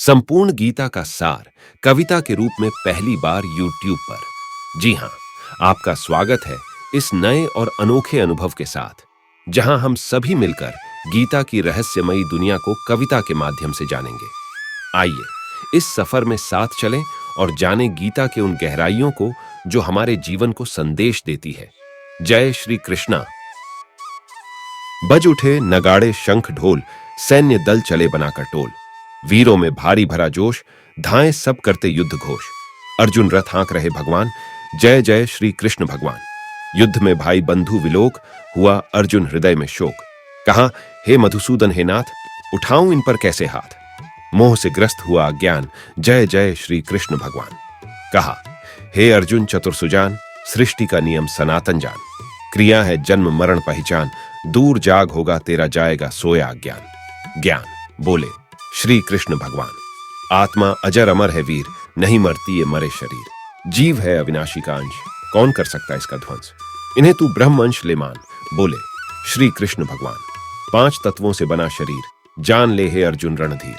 संपूर्ण गीता का सार कविता के रूप में पहली बार यूट्यूब पर। जी हां, आपका स्वागत है इस नए और अनोखे अनुभव के साथ, जहां हम सभी मिलकर गीता की रहस्यमयी दुनिया को कविता के माध्यम से जानेंगे। आइए इस सफर में साथ चलें और जानें गीता के उन गहराइयों को जो हमारे जीवन को संदेश देती है। जय श्री कृष्णा। बज उठे नगाड़े शंख ढोल, सैन्य दल चले बनाकर टोल। वीरों में भारी भरा जोश, धाएं सब करते युद्ध घोष। अर्जुन रथ हाँक रहे भगवान, जय जय श्री कृष्ण भगवान। युद्ध में भाई बंधु विलोक, हुआ अर्जुन हृदय में शोक। कहा, हे मधुसूदन हे नाथ, उठाऊं इन पर कैसे हाथ। मोह से ग्रस्त हुआ अज्ञान, जय जय श्री कृष्ण भगवान। कहा, हे अर्जुन चतुर सुजान, सृष्टि का नियम सनातन जान। क्रिया है जन्म मरण पहचान, दूर जाग होगा तेरा जाएगा सोया ज्ञान। ज्ञान बोले श्री कृष्ण भगवान। आत्मा अजर अमर है वीर, नहीं मरती ये मरे शरीर। जीव है अविनाशी का अंश, कौन कर सकता है इसका ध्वंस। इन्हें तू ब्रह्म अंश ले मान, बोले श्री कृष्ण भगवान। 5 तत्वों से बना शरीर, जान ले हे अर्जुन रणधीर।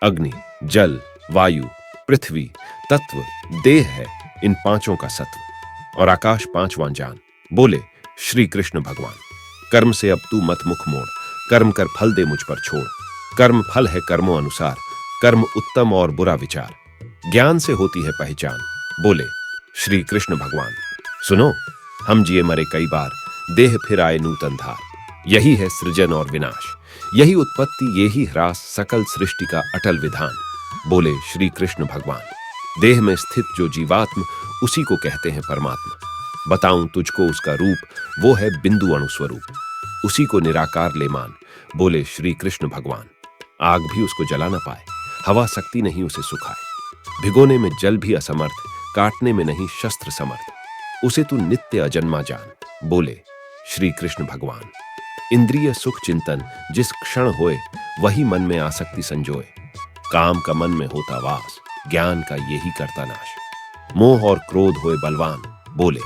अग्नि, जल, वायु, पृथ्वी तत्व देह है इन 5 का सत्व, और आकाश 5वां जान। बोले श्री कृष्ण भगवान। कर्म से अब तू मत मुख मोड़, कर्म कर फल दे मुझ पर छोड़। कर्म फल है कर्मों अनुसार, कर्म उत्तम और बुरा विचार। ज्ञान से होती है पहचान, बोले श्री कृष्ण भगवान। सुनो, हम जिए मरे कई बार, देह फिर आए नूतन धार। यही है सृजन और विनाश, यही उत्पत्ति यही ह्रास, सकल सृष्टि का अटल विधान। बोले श्री कृष्ण भगवान। देह में स्थित जो जीवात्म, उसी को कहते हैं परमात्मा। बताऊं तुझको उसका रूप, वो है बिंदु अणु स्वरूप। उसी को निराकार ले मान, बोले श्री कृष्ण भगवान। आग भी उसको जला न पाए, हवा शक्ति नहीं उसे सुखाए। भिगोने में जल भी असमर्थ, काटने में नहीं शस्त्र समर्थ। उसे तू नित्य अजन्मा जान, बोले श्री कृष्ण भगवान। इंद्रिय सुख चिंतन जिस क्षण होए, वही मन में आसक्ति संजोए। काम का मन में होता वास, ज्ञान का यही करता नाश। मोह और क्रोध होए बलवान, बोले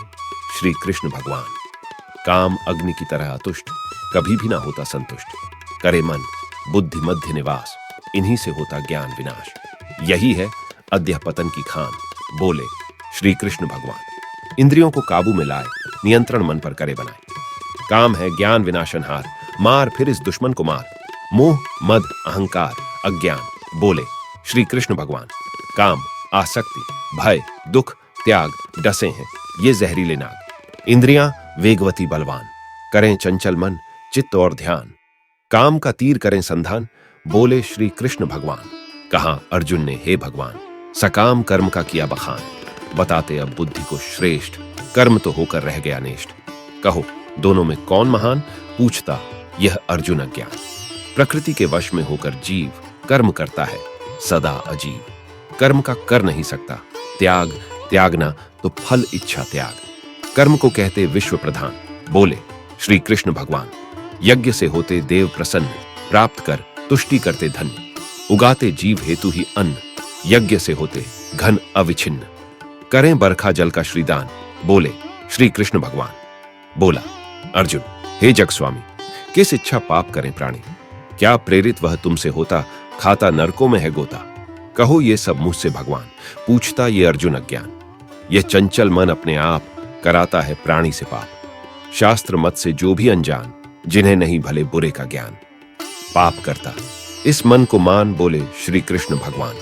श्री कृष्ण भगवान। काम अग्नि की तरह अतुष्ट, कभी भी ना होता संतुष्ट। करे मन बुद्धि मध्य निवास, इन्हीं से होता ज्ञान विनाश। यही है अद्य पतन की खान, बोले श्री कृष्ण भगवान। इंद्रियों को काबू में लाए, नियंत्रण मन पर करे बनाए। काम है ज्ञान विनाशनहार, मार फिर इस दुश्मन को मार। मोह मद अहंकार अज्ञान, बोले श्री कृष्ण भगवान। काम आसक्ति भय दुख त्याग डसे हैं ये जहरीले नाग। इंद्रियां वेगवती बलवान, करें चंचल मन चित्त और ध्यान। काम का तीर करें संधान, बोले श्री कृष्ण भगवान। कहा अर्जुन ने, हे भगवान, सकाम कर्म का किया बखान। बताते अब बुद्धि को श्रेष्ठ, कर्म तो होकर रह गया नेष्ठ। कहो दोनों में कौन महान, पूछता यह अर्जुन अज्ञान। प्रकृति के वश में होकर जीव कर्म करता है सदा अजीब। कर्म का कर नहीं सकता त्याग, त्यागना तो फल इच्छा त्याग। कर्म को कहते विश्व प्रधान, बोले श्री कृष्ण भगवान। यज्ञ से होते देव प्रसन्न, प्राप्त कर तुष्टि करते धन्य। उगाते जीव हेतु ही अन्न, यज्ञ से होते घन अविच्छिन्न। करें बरखा जल का श्रीदान, बोले श्री कृष्ण भगवान। बोला अर्जुन, हे जग स्वामी, किस इच्छा पाप करें प्राणी। क्या प्रेरित वह तुमसे होता, खाता नरकों में है गोता। कहो ये सब मुझसे भगवान, पूछता ये अर्जुन अज्ञान। यह चंचल मन अपने आप, कराता है प्राणी से पाप। शास्त्र मत से जो भी अनजान, जिन्हें नहीं भले बुरे का ज्ञान। पाप करता इस मन को मान, बोले श्री कृष्ण भगवान।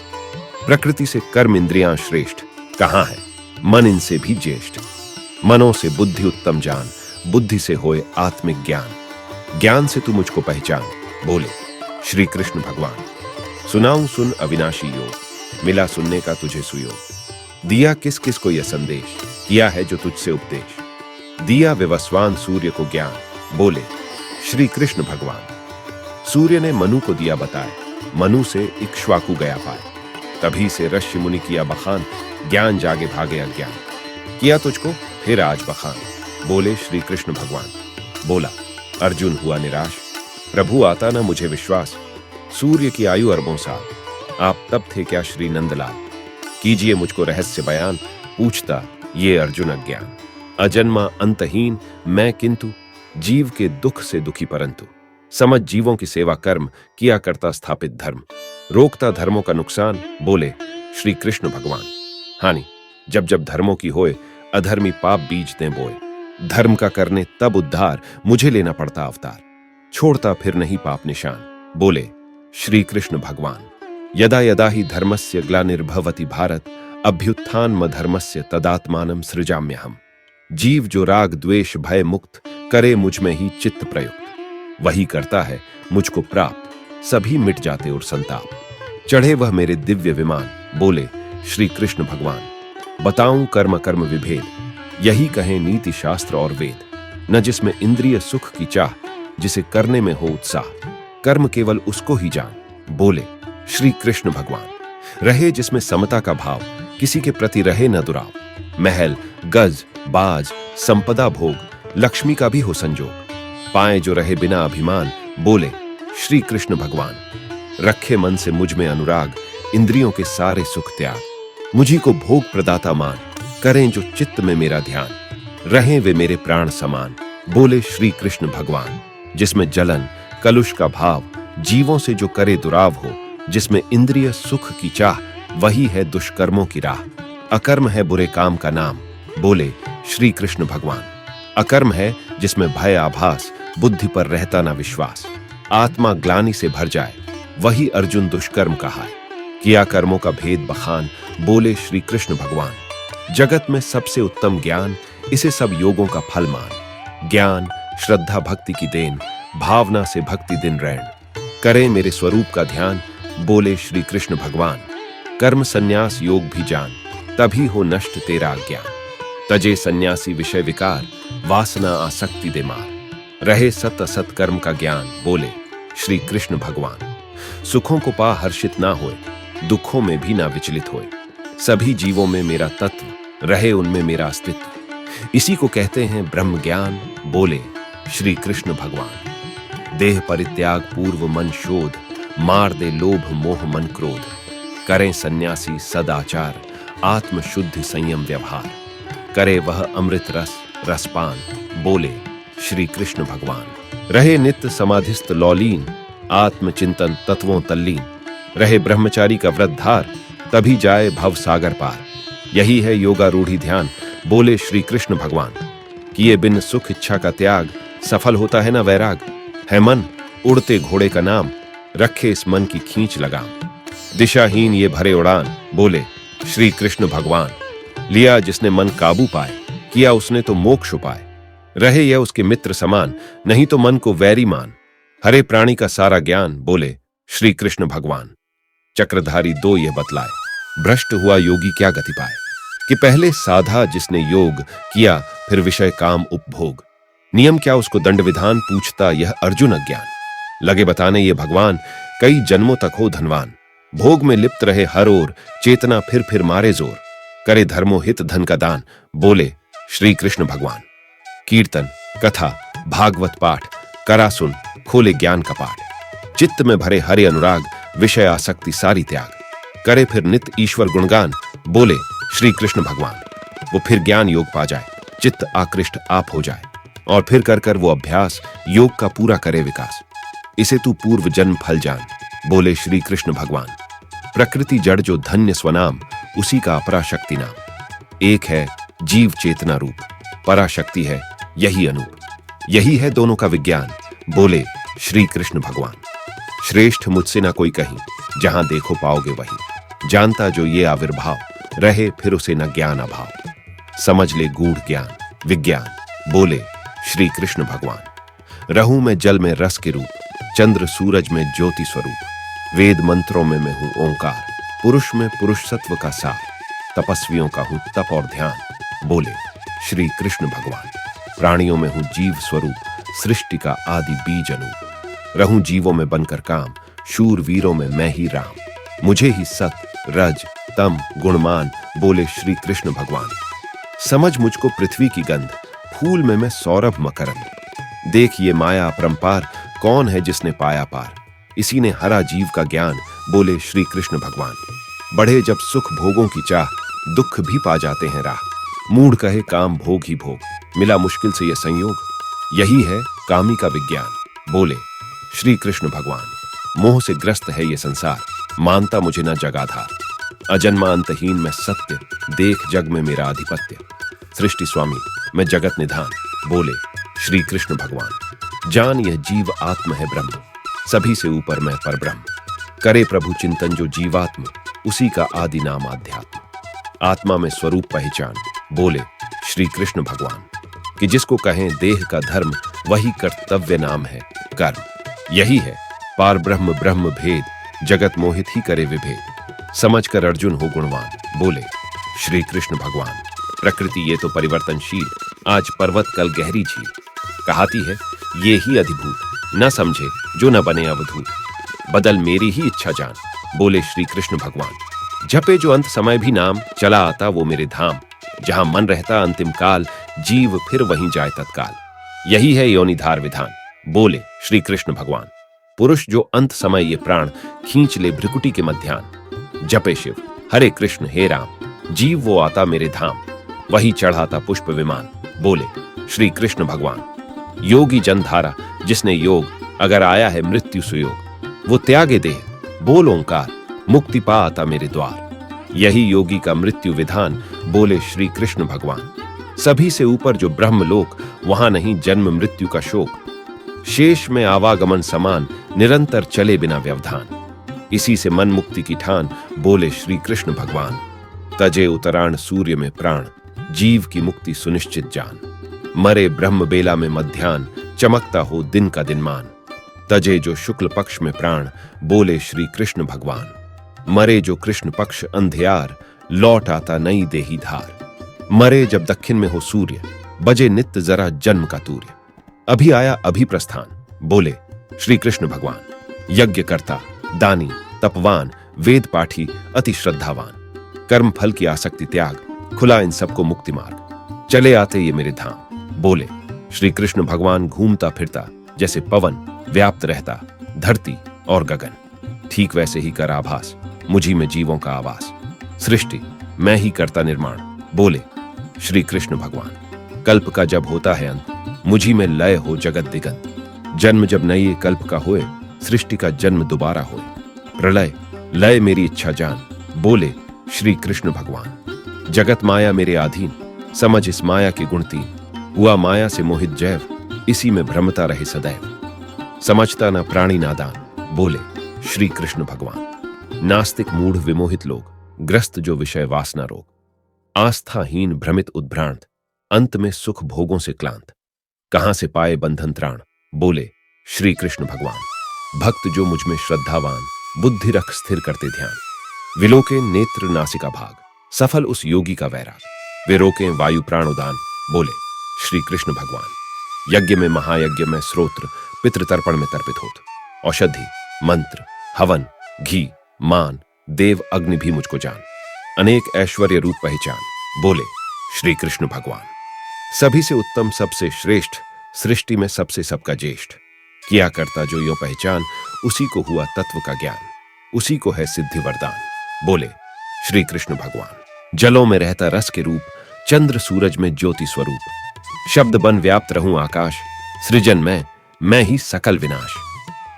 प्रकृति से कर्म इंद्रियां श्रेष्ठ, कहां है मन इनसे भी ज्येष्ठ। मनों से बुद्धि उत्तम जान, बुद्धि से होए आत्मिक ज्ञान। ज्ञान से तू मुझको पहचान, बोले श्री कृष्ण भगवान। सुनाऊं सुन अविनाशी योग, मिला सुनने का तुझे सुयोग। दिया किस किस को यह संदेश, किया है जो तुझसे उपदेश। दिया विवस्वान सूर्य को ज्ञान, बोले श्री कृष्ण भगवान। सूर्य ने मनु को दिया बताए, मनु से इक्ष्वाकु गया पाए। तभी से ऋषि मुनि किया बखान, ज्ञान जागे भागे अज्ञान। किया तुझको फिर आज बखान, बोले श्री कृष्ण भगवान। बोला अर्जुन हुआ निराश, प्रभु आता न मुझे विश्वास। सूर्य की आयु अरबों साल, आप तब थे क्या श्री नंदलाल। कीजिए मुझको रहस्य बयान, पूछता ये अर्जुन अज्ञान। अजन्मा अंतहीन मैं किंतु, जीव के दुख से दुखी परंतु। समझ जीवों की सेवा कर्म, किया करता स्थापित धर्म। रोकता धर्मों का नुकसान, बोले श्री कृष्ण भगवान। हानि जब जब धर्मों की होए, अधर्मी पाप बीज दें बोए। धर्म का करने तब उद्धार, मुझे लेना पड़ता अवतार। छोड़ता फिर नहीं पाप निशान, बोले श्री कृष्ण भगवान। यदा यदा ही धर्मस्य ग्लानिर्भवति भारत, अभ्युत्थान धर्मस्य तदात्मानं सृजाम्यहम्। जीव जो राग द्वेष भय मुक्त, करे मुझ में ही चित्त प्रयुक्त। वही करता है मुझको प्राप्त, सभी मिट जाते और संताप। चढ़े वह मेरे दिव्य विमान, बोले श्री कृष्ण भगवान। बताऊं कर्म कर्म विभेद, यही कहें नीति शास्त्र और वेद। न जिसमें इंद्रिय सुख की चाह, जिसे करने में हो उत्साह। कर्म केवल उसको ही जान, बोले श्री कृष्ण भगवान। रहे जिसमें समता का भाव, किसी के प्रति रहे न दुराव। महल गज बाज संपदा भोग, लक्ष्मी का भी हो संजोग। पाए जो रहे बिना अभिमान, बोले श्री कृष्ण भगवान। रखे मन से मुझ में अनुराग, इंद्रियों के सारे सुख त्याग। मुझी को भोग प्रदाता मान, करें जो चित्त में मेरा ध्यान। रहें वे मेरे प्राण समान, बोले श्री कृष्ण भगवान। जिसमें जलन कलुष का भाव, जीवों से जो करे दुराव हो। जिसमें इंद्रिय सुख की चाह, वही है दुष्कर्मों की राह। अकर्म है बुरे काम का नाम, बोले श्री कृष्ण भगवान। अकर्म है जिसमें भय आभास, बुद्धि पर रहता ना विश्वास। आत्मा ग्लानि से भर जाए, वही अर्जुन दुष्कर्म कहाए। किया कर्मों का भेद बखान, बोले श्री कृष्ण भगवान। जगत में सबसे उत्तम ज्ञान, इसे सब योगों का फल मान। ज्ञान श्रद्धा भक्ति की देन, भावना से भक्ति दिन रैन। करें मेरे स्वरूप का ध्यान, बोले श्री कृष्ण भगवान। कर्म संन्यास योग भी जान, तभी हो नष्ट तेरा ज्ञान। तजे सन्यासी विषय विकार, वासना आसक्ति दे मार। रहे सत असत कर्म का ज्ञान, बोले श्री कृष्ण भगवान। सुखों को पा हर्षित ना होए, दुखों में भी ना विचलित होए। सभी जीवों में मेरा तत्व, रहे उनमें मेरा अस्तित्व। इसी को कहते हैं ब्रह्म ज्ञान, बोले श्री कृष्ण भगवान। देह परित्याग पूर्व मन शोध, मार दे लोभ मोह मन क्रोध। करें सन्यासी सदाचार, आत्म शुद्धि संयम व्यवहार। करे वह अमृत रस रसपान, बोले श्री कृष्ण भगवान। रहे नित्य समाधिस्थ लौलीन, आत्मचिंतन तत्वों तल्लीन। रहे ब्रह्मचारी का व्रत धार, तभी जाए भव सागर पार। यही है योगारूढ़ी ध्यान, बोले श्री कृष्ण भगवान। किए बिन सुख इच्छा का त्याग, सफल होता है ना वैराग। है मन उड़ते घोड़े का नाम, रखे इस मन की खींच लगाम। दिशाहीन ये भरे उड़ान, बोले श्री कृष्ण भगवान। लिया जिसने मन काबू पाए, किया उसने तो मोक्ष उपाय। रहे यह उसके मित्र समान, नहीं तो मन को वैरी मान। हरे प्राणी का सारा ज्ञान, बोले श्री कृष्ण भगवान। चक्रधारी दो यह बतलाए, भ्रष्ट हुआ योगी क्या गति पाए। कि पहले साधा जिसने योग किया, फिर विषय काम उपभोग। नियम क्या उसको दंड विधान, पूछता यह अर्जुन अज्ञान। लगे बताने ये भगवान, कई जन्मों तक हो धनवान। भोग में लिप्त रहे हर ओर, चेतना फिर मारे जोर। करे धर्मो हित धन का दान, बोले श्री कृष्ण भगवान। कीर्तन कथा भागवत पाठ करा सुन, खोले ज्ञान का पाठ। चित्त में भरे हरे अनुराग, विषय आसक्ति सारी त्याग। करे फिर नित ईश्वर गुणगान, बोले श्री कृष्ण भगवान। वो फिर ज्ञान योग पा जाए, चित्त आकृष्ट आप हो जाए। और फिर कर कर वो अभ्यास, योग का पूरा करे विकास। इसे तू पूर्व जन्म फल जान, बोले श्री कृष्ण भगवान। प्रकृति जड़ जो धन्य स्वनाम, उसी का अपराशक्ति नाम। एक है जीव चेतना रूप, पराशक्ति है यही अनूप। यही है दोनों का विज्ञान, बोले श्री कृष्ण भगवान। श्रेष्ठ मुझसे ना कोई कहीं, जहां देखो पाओगे वही। जानता जो ये आविर्भाव, रहे फिर उसे न ज्ञान अभाव। समझ ले गूढ़ ज्ञान विज्ञान, बोले श्री कृष्ण भगवान। रहूं मैं जल में रस के रूप, चंद्र सूरज में ज्योति स्वरूप। वेद मंत्रों में मैं हूं ओंकार, पुरुष में पुरुष सत्व का सार। तपस्वियों का हूं तप और ध्यान, बोले श्री कृष्ण भगवान। प्राणियों में हूं जीव स्वरूप, सृष्टि का आदि बीज अनूप। रहूं जीवों में बनकर काम, शूर वीरों में मैं ही राम। मुझे ही सत रज तम गुणमान, बोले श्री कृष्ण भगवान। समझ मुझको पृथ्वी की गंध, फूल में मैं सौरभ मकरंद। देख ये माया अपरंपार, कौन है जिसने पाया पार। इसी ने हरा जीव का ज्ञान, बोले श्री कृष्ण भगवान। बढ़े जब सुख भोगों की चाह, दुख भी पा जाते हैं राह। मूढ़ कहे काम भोग ही भोग, मिला मुश्किल से यह संयोग। यही है कामी का विज्ञान, बोले श्री कृष्ण भगवान। मोह से ग्रस्त है ये संसार, मानता मुझे न जगाधार, अजन्मा अंतहीन मैं सत्य, देख जग में मेरा आधिपत्य। सृष्टि स्वामी मैं जगत निधान, बोले श्री कृष्ण भगवान। जान यह जीव आत्म है ब्रह्म, सभी से ऊपर मैं परब्रह्म। करे प्रभु चिंतन जो जीवात्म, उसी का आदि नाम आध्यात्म। आत्मा में स्वरूप पहचान, बोले श्री कृष्ण भगवान। कि जिसको कहें देह का धर्म, वही कर्तव्य नाम है कर्म। यही है पार ब्रह्म ब्रह्म भेद, जगत मोहित ही करे विभेद। समझ कर अर्जुन हो गुणवान, बोले श्री कृष्ण भगवान। प्रकृति ये तो परिवर्तनशील, आज पर्वत कल गहरी झील। कहाती है ये ही अधिभूत, न समझे जो न बने अवधूत। बदल मेरी ही इच्छा जान, बोले श्री कृष्ण भगवान। जपे जो अंत समय भी नाम, चला आता वो मेरे धाम। जहां मन रहता अंतिम काल, जीव फिर वहीं जाए तत्काल। यही है योनिधार विधान, बोले श्री कृष्ण भगवान। पुरुष जो अंत समय ये प्राण, खींच ले भ्रिकुटी के मध्यान। जपे शिव हरे कृष्ण हे राम, जीव वो आता मेरे धाम। वही चढ़ाता पुष्प विमान, बोले श्री कृष्ण भगवान। योगी जन धारा जिसने योग, अगर आया है मृत्यु सुयोग। वो त्यागे देह, बोल ओंकार, मुक्ति पा आता मेरे द्वार। यही योगी का मृत्यु विधान, बोले श्री कृष्ण भगवान। सभी से ऊपर जो ब्रह्मलोक, वहां नहीं जन्म मृत्यु का शोक। शेष में आवागमन समान, निरंतर चले बिना व्यवधान। इसी से मन मुक्ति की ठान, बोले श्री कृष्ण भगवान। तजे उतराण सूर्य में प्राण, जीव की मुक्ति सुनिश्चित जान। मरे ब्रह्म बेला में मध्यान, चमकता हो दिन का दिनमान। तजे जो शुक्ल पक्ष में प्राण, बोले श्री कृष्ण भगवान। मरे जो कृष्ण पक्ष अंधियार, लौट आता नई देही धार। मरे जब दक्षिण में हो सूर्य, बजे नित्य जरा जन्म का तूर्य। अभी आया अभी प्रस्थान, बोले श्री कृष्ण भगवान। यज्ञ करता, दानी, तपवान, वेद पाठी, अति श्रद्धावान। कर्म फल की आसक्ति त्याग, खुला इन सबको मुक्ति मार्ग। चले आते ये मेरे धाम, बोले श्री कृष्ण भगवान। घूमता फिरता जैसे पवन, व्याप्त रहता धरती और गगन। ठीक वैसे ही कर आभास, मुझी में जीवों का आवास। सृष्टि मैं ही करता निर्माण, बोले श्री कृष्ण भगवान। कल्प का जब होता है अंत, मुझी में लय हो जगत दिगंत। जन्म जब नए कल्प का होए, सृष्टि का जन्म दोबारा होए। प्रलय लय मेरी इच्छा जान, बोले श्री कृष्ण भगवान। जगत माया मेरे अधीन, समझ इस माया के गुण तीन। हुआ माया से मोहित जैव, इसी में भ्रमता रहे सदैव। समझता न प्राणी नादान, बोले श्री कृष्ण भगवान। नास्तिक मूढ़ विमोहित लोग, ग्रस्त जो विषय वासना रोग। आस्थाहीन भ्रमित उद्भ्रांत, अंत में सुख भोगों से क्लांत। कहां से पाए बंधन त्राण, बोले श्री कृष्ण भगवान। भक्त जो मुझ में श्रद्धावान, बुद्धि रख स्थिर करते ध्यान। विलोके नेत्र नासिका भाग, सफल उस योगी का वैराग। वे रोकें वायु प्राण उदान, बोले श्री कृष्ण भगवान। यज्ञ में महायज्ञ में स्रोत्र, पितृतर्पण में तर्पित होत। औषधि मंत्र हवन घी मान, देव अग्नि भी मुझको जान। अनेक ऐश्वर्य रूप पहचान, बोले श्री कृष्ण भगवान। सभी से उत्तम सबसे श्रेष्ठ, सृष्टि में सबसे सबका ज्येष्ठ। किया करता जो यो पहचान, उसी को हुआ तत्व का ज्ञान। उसी को है सिद्धि वरदान, बोले श्री कृष्ण भगवान। जलों में रहता रस के रूप, चंद्र सूरज में ज्योति स्वरूप। शब्द बन व्याप्त रहूं आकाश, सृजन मैं ही सकल विनाश।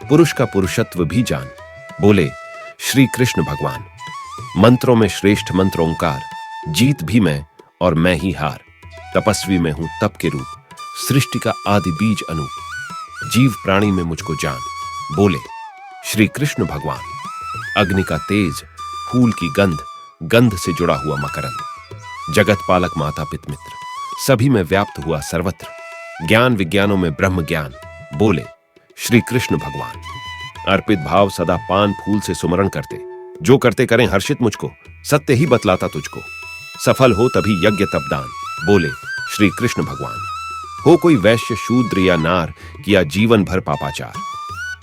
पुरुष का पुरुषत्व भी जान, बोले श्री कृष्ण भगवान। मंत्रों में श्रेष्ठ मंत्र ओंकार, जीत भी मैं और मैं ही हार। तपस्वी में हूं तप के रूप, सृष्टि का आदि बीज अनूप। जीव प्राणी में मुझको जान, बोले श्री कृष्ण भगवान। अग्नि का तेज, फूल की गंध, गंध से जुड़ा हुआ मकरंद। जगत पालक माता पित मित्र, सभी में व्याप्त हुआ सर्वत्र। ज्ञान विज्ञानों में ब्रह्म ज्ञान, बोले श्री कृष्ण भगवान। अर्पित भाव सदा पान फूल से सुमरण करते, जो करते करें हर्षित मुझको। सत्य ही बतलाता तुझको, सफल हो तभी यज्ञ तपदान, बोले श्री कृष्ण भगवान। हो कोई वैश्य शूद्र या नार, किया जीवन भर पापाचार।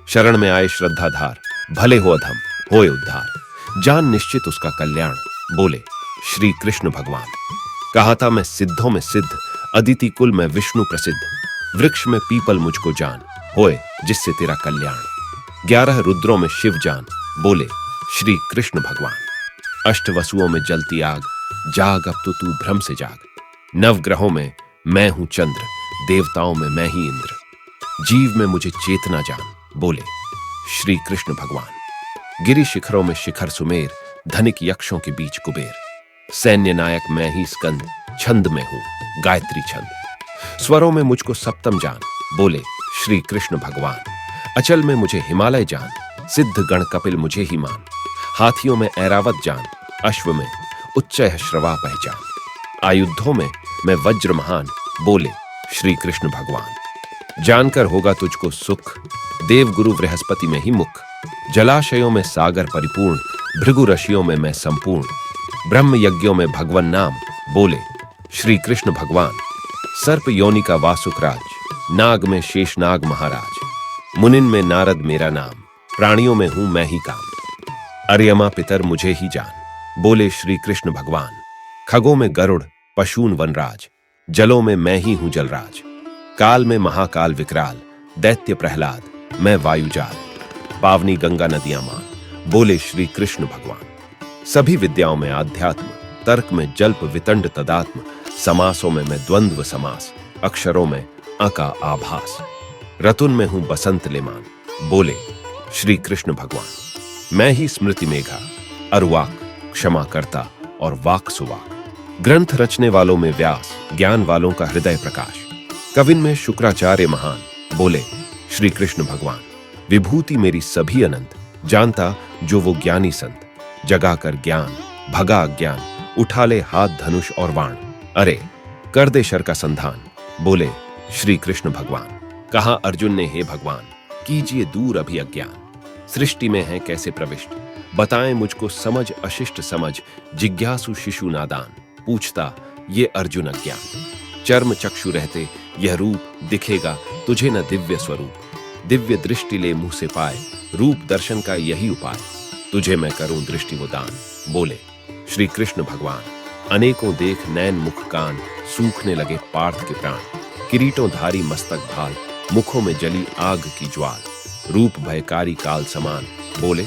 शरण में आए श्रद्धाधार, भले हो अधम होए उद्धार। जान निश्चित उसका कल्याण, बोले श्री कृष्ण भगवान। कहा था मैं सिद्धों में सिद्ध, अदिति कुल में विष्णु प्रसिद्ध। वृक्ष में पीपल मुझको जान, होए जिससे तेरा कल्याण। 11 रुद्रों में शिव जान, बोले श्री कृष्ण भगवान। अष्ट वसुओं में जलती आग, जाग अब तो तू भ्रम से जाग। नवग्रहों में मैं हूं चंद्र, देवताओं में मैं ही इंद्र। जीव में मुझे चेतना जान, बोले श्री कृष्ण भगवान। गिरि शिखरों में शिखर सुमेर, धनिक यक्षों के बीच कुबेर। सैन्य नायक मैं ही स्कंद, छंद में हूं गायत्री छंद। स्वरों में मुझको सप्तम जान, बोले श्री कृष्ण भगवान। अचल में मुझे हिमालय जान, सिद्ध गण कपिल मुझे ही मान। हाथियों में ऐरावत जान, अश्व में उच्चय श्रवा पहचान। आयुधों में मैं वज्र महान, बोले श्री कृष्ण भगवान। जानकर होगा तुझको सुख, देव गुरु बृहस्पति में ही मुख। जलाशयों में सागर परिपूर्ण, भृगु ऋषियों में मैं संपूर्ण। ब्रह्म यज्ञों में भगवन नाम, बोले श्री कृष्ण भगवान। सर्प योनि का वासुक राज, नाग में शेषनाग महाराज। मुनिन में नारद मेरा नाम, प्राणियों में हूं मैं ही काम। अर्यमा पितर मुझे ही जान, बोले श्री कृष्ण भगवान। खगों में गरुड़, पशून वनराज। जलों में मैं ही हूं जलराज। काल में महाकाल विकराल, दैत्य प्रहलाद मैं वायुजाल। पावनी गंगा नदियां मान, बोले श्री कृष्ण भगवान। सभी विद्याओं में आध्यात्म, तर्क में जल्प वितंड तदात्म। समासों में मैं द्वंद्व समास, अक्षरों में अका आभास। रतुन में हूं बसंत लेमान, बोले श्री कृष्ण भगवान। मैं ही स्मृति मेघा, अरुवाक क्षमा करता और वाक सुवाक। ग्रंथ रचने वालों में व्यास, ज्ञान वालों का हृदय प्रकाश। कविन में शुक्राचार्य महान, बोले श्री कृष्ण भगवान। विभूति मेरी सभी अनंत, जानता जो वो ज्ञानी संत। जगाकर ज्ञान, भगा अज्ञान, उठा ले हाथ धनुष और वाण। अरे कर दे शर का संधान, बोले श्री कृष्ण भगवान। कहा अर्जुन ने, हे भगवान कीजिए दूर अभी अज्ञान। सृष्टि में है कैसे प्रविष्ट, बताएं मुझको समझ अशिष्ट समझ। जिज्ञासु शिशु नादान, पूछता ये अर्जुन अज्ञान। चर्म चक्षु रहते यह रूप, दिखेगा तुझे न दिव्य स्वरूप। दिव्य दृष्टि ले मुंह से पाए, रूप दर्शन का यही उपाय। तुझे मैं करूं दृष्टि वो दान, बोले श्री कृष्ण भगवान। अनेकों देख नैन मुख कान, सूखने लगे पार्थ के प्राण। किरीटों धारी मस्तक भाल, मुखों में जली आग की ज्वाल। रूप भयकारी काल समान, बोले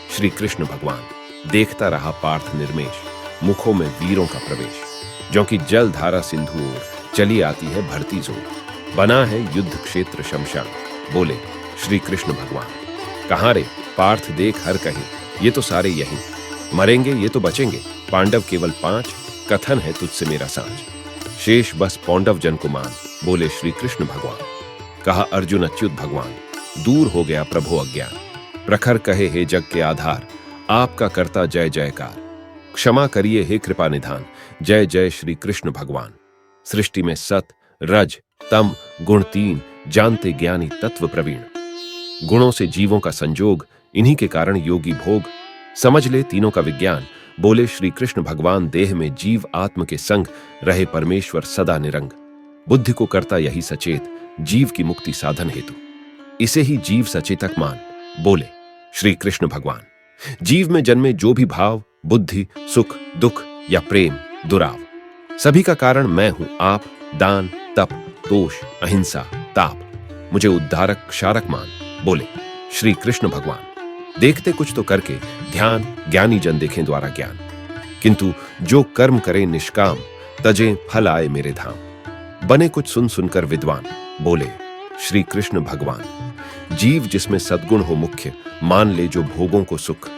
श्री कृष्ण भगवान। देखता रहा पार्थ निर्मेश, मुखों में वीरों का प्रवेश। जो कि जल धारा सिंधु ओर, चली आती है भरती जोर। बना है युद्ध क्षेत्र शमशान, बोले श्री कृष्ण भगवान। कहाँ रे पार्थ देख हर कहीं, ये तो सारे यहीं। मरेंगे ये तो बचेंगे, पांडव केवल 5। कथन है तुझसे मेरा सांझ। शेष बस पौंडव जन को मान, बोले श्री कृष्ण भगवान। कहा अर्जुन अच्युत भगवान, दूर हो गया प्रभु अज्ञान। प्रखर कहे हे जग के आधार, आपका करता जय जयकार। क्षमा करिए हे कृपा निधान, जय जय श्री कृष्ण भगवान। सृष्टि में सत रज तम गुण 3, जानते ज्ञानी तत्व प्रवीण। गुणों से जीवों का संजोग, इन्हीं के कारण योगी भोग। समझ ले तीनों का विज्ञान, बोले श्री कृष्ण भगवान। देह में जीव आत्म के संग, रहे परमेश्वर सदा निरंग। बुद्धि को करता यही सचेत, जीव की मुक्ति साधन हेतु। इसे ही जीव सचेतक मान, बोले श्री कृष्ण भगवान। जीव में जन्मे जो भी भाव, बुद्धि सुख दुख या प्रेम दुराव, सभी का कारण मैं हूं आप। दान तप दोष अहिंसा ताप, मुझे उद्धारक क्षारक मान, बोले श्री कृष्ण भगवान। देखते कुछ तो करके ध्यान, ज्ञानी जन देखें द्वारा ज्ञान। किंतु जो कर्म करे निष्काम, तजे फल आए मेरे धाम। बने कुछ सुन सुनकर विद्वान, बोले श्री कृष्ण भगवान। जीव जिसमें सद्गुण हो मुख्य, मान ले जो भोगों को सुख।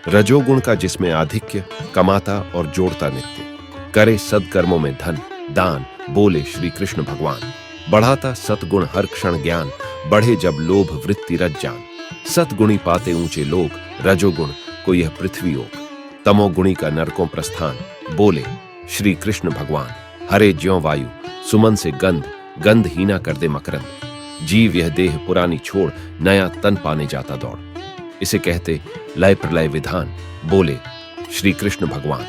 रजोगुण का जिसमें आधिक्य, कमाता और जोड़ता नित्य। करे सद्कर्मों में धन दान, बोले श्री कृष्ण भगवान। बढ़ाता सतगुण हर क्षण ज्ञान, बढ़े जब लोभ वृत्ति रज जान। सतगुणी पाते ऊंचे लोग, रजोगुण को यह पृथ्वी ओक। तमोगुणी का नरकों प्रस्थान, बोले श्री कृष्ण भगवान। हरे ज्यों वायु सुमन से गंध, गंध हीना कर दे मकरंद। जीव यह देह पुरानी छोड़, नया तन पाने जाता दौड़। इसे कहते लय प्रलय विधान, बोले श्री कृष्ण भगवान।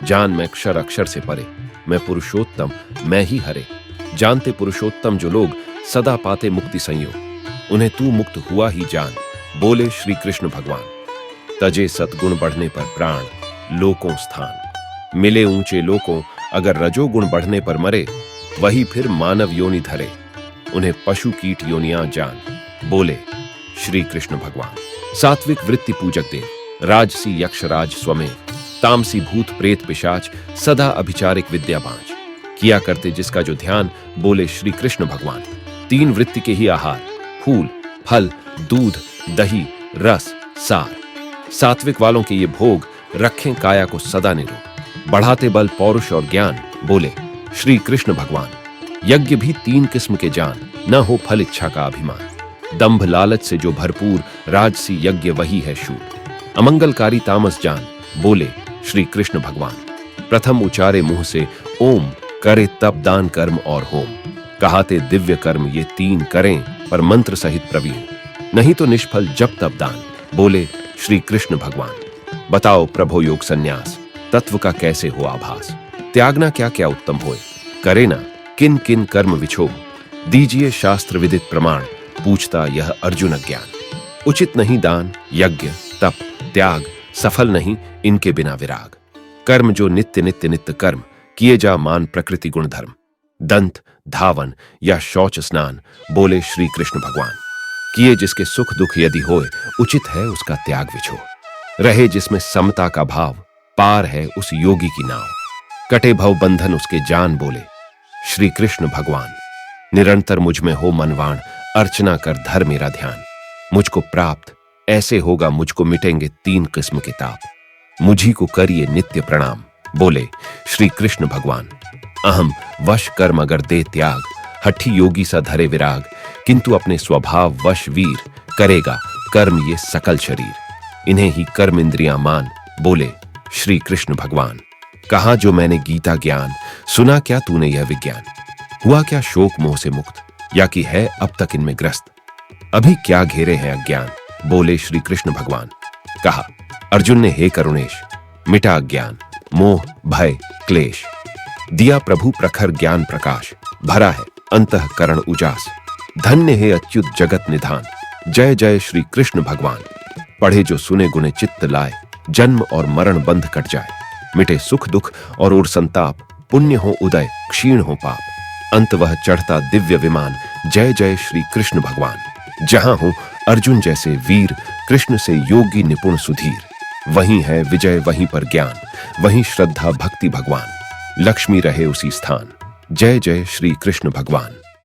जान मैं अक्षर अक्षर से परे, मैं पुरुषोत्तम मैं ही हरे। जानते पुरुषोत्तम जो लोग, सदा पाते मुक्ति संयोग। उन्हें तू मुक्त हुआ ही जान, बोले श्री कृष्ण भगवान। तजे सतगुण बढ़ने पर प्राण, लोकों स्थान। मिले ऊंचे लोकों, अगर रजोगुण बढ़ने पर मरे, वही फिर मानव योनि धरे। उन्हें पशु कीट योनियां जान, बोले श्री कृष्ण भगवान। सात्विक वृत्ति पूजक देव, राजसी यक्षराज स्वमेव। तामसी भूत प्रेत पिशाच, सदा अभिचारिक विद्या बांझ। किया करते जिसका जो ध्यान, बोले श्री कृष्ण भगवान। 3 वृत्ति के ही आहार, फूल फल दूध दही रस सार। सात्विक वालों के ये भोग रखें काया को सदा निरोग। बढ़ाते बल पौरुष और ज्ञान, बोले श्री कृष्ण भगवान। यज्ञ भी 3 किस्म के जान, न हो फल इच्छा का अभिमान। दंभ लालच से जो भरपूर राजसी यज्ञ वही है शूर। अमंगलकारी तामस जान, बोले श्री कृष्ण भगवान। प्रथम उचारे मुंह से ओम, करे तप दान कर्म और होम। कहाते दिव्य कर्म ये 3 करें, पर मंत्र सहित प्रवीण। नहीं तो निष्फल जप तप दान, बोले श्री कृष्ण भगवान। बताओ प्रभो योग संन्यास, तत्व का कैसे हो आभास। त्यागना क्या क्या उत्तम होए, करे ना किन किन कर्म विछोह। दीजिए शास्त्र विदित प्रमाण, पूछता यह अर्जुन अज्ञान। उचित नहीं दान यज्ञ तप त्याग, सफल नहीं इनके बिना विराग। कर्म जो नित्य नित्य नित्य कर्म, किए जा मान प्रकृति गुण धर्म। दंत धावन या शौच स्नान, बोले श्री कृष्ण भगवान। किए जिसके सुख दुख यदि होए, उचित है उसका त्याग विछोह। रहे जिसमें समता का भाव, पार है उस योगी की नाव। कटे भव बंधन उसके जान, बोले श्री कृष्ण भगवान। निरंतर मुझ में हो मनवाण, अर्चना कर धर मेरा ध्यान। मुझको प्राप्त ऐसे होगा, मुझको मिटेंगे 3 किस्म के ताप। मुझी को करिए नित्य प्रणाम, बोले श्री कृष्ण भगवान। अहम वश कर्म अगर दे त्याग, हठी योगी सा धरे विराग। किंतु अपने स्वभाव वश वीर, करेगा कर्म ये सकल शरीर। इन्हें ही कर्म इंद्रियां मान, बोले श्री कृष्ण भगवान। कहा जो मैंने गीता ज्ञान, सुना क्या तूने यह विज्ञान। हुआ क्या शोक मोह से मुक्त, या कि है अब तक इनमें ग्रस्त। अभी क्या घेरे हैं अज्ञान, बोले श्री कृष्ण भगवान। कहा अर्जुन ने हे करुणेश, मिटा अज्ञान मोह भय क्लेश। दिया प्रभु प्रखर ज्ञान प्रकाश, भरा है अंतःकरण उजास। धन्य है अच्युत जगत निधान, जय जय श्री कृष्ण भगवान। पढ़े जो सुने गुणे चित्त लाए, जन्म और मरण बंध कट जाए। मिटे सुख दुख और उर संताप, पुण्य हो उदय क्षीण हो पाप। अंत वह चढ़ता दिव्य विमान, जय जय श्री कृष्ण भगवान। जहां हो अर्जुन जैसे वीर, कृष्ण से योगी निपुण सुधीर। वहीं है विजय वहीं पर ज्ञान, वहीं श्रद्धा भक्ति भगवान। लक्ष्मी रहे उसी स्थान, जय जय श्री कृष्ण भगवान।